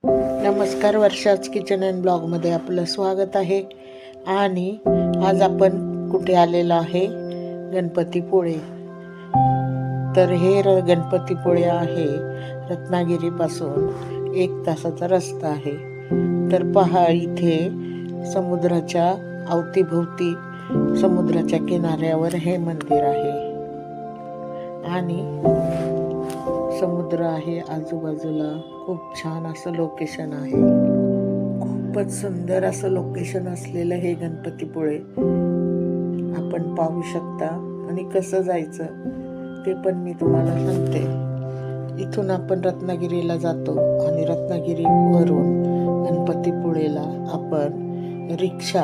नमस्कार, वर्षाच kitchen and ब्लॉगमध्ये आपलं स्वागत आहे. आणि आज आपण कुठे आलेलो आहे? गणपतीपुळे. तर हे गणपतीपुळे आहे रत्नागिरीपासून 1 तासाचा रस्ता आहे. तर पहा, इथे समुद्राच्या अवतीभोवती समुद्राच्या किनाऱ्यावर हे मंदिर आहे आणि समुद्र आहे आजूबाजूला. खूप छान असं लोकेशन आहे. खूपच सुंदर असं लोकेशन असलेलं हे गणपतीपुळे आपण पाहू शकता. आणि कसं जायचं ते पण मी तुम्हाला सांगते. इथून आपण रत्नागिरीला जातो आणि रत्नागिरीवरून गणपतीपुळेला आपण रिक्षा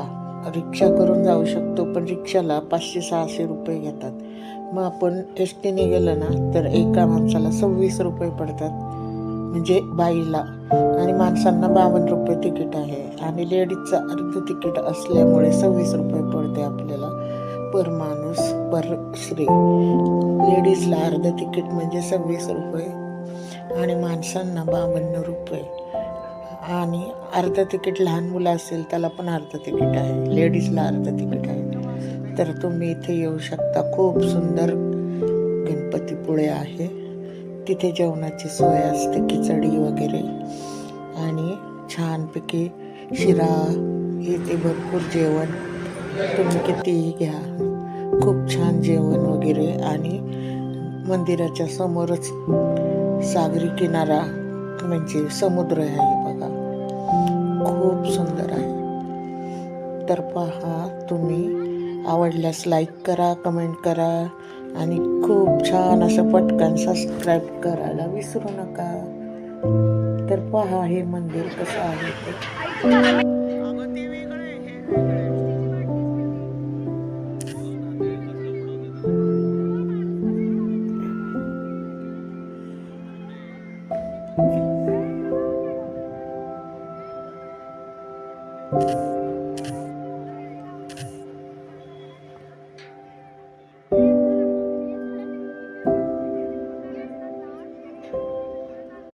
करून जाऊ शकतो. पण रिक्षाला 500-600 रुपये घेतात. मग आपण एसटीने गेलं ना तर एका माणसाला 26 रुपये पडतात, म्हणजे बाईला. आणि माणसांना 52 रुपये तिकीट आहे. आणि लेडीजचं अर्ध तिकीट असल्यामुळे 26 रुपये पडते आपल्याला पर माणूस पर श्री. लेडीजला अर्ध तिकीट म्हणजे 26 रुपये आणि माणसांना 52 रुपये. आणि अर्ध तिकीट लहान मुलं असेल त्याला पण अर्ध तिकीट आहे, लेडीजला अर्ध तिकीट आहे. तर तुम्ही इथे येऊ शकता. खूप सुंदर गणपतीपुळे आहे. तिथे जेवणाची सोय असते, खिचडी वगैरे आणि छानपैकी शिरा, इथे भरपूर जेवण, तुम्ही कितीही घ्या, खूप छान जेवण वगैरे. आणि मंदिराच्या समोरच सागरी किनारा म्हणजे समुद्र आहे बघा, खूप सुंदर आहे. तर पहा, तुम्ही आवडल्यास लाईक करा, कमेंट करा आणि खूप छान असं पटकन सबस्क्राईब करायला विसरू नका. तर पहा हे मंदिर कसं आहे ते.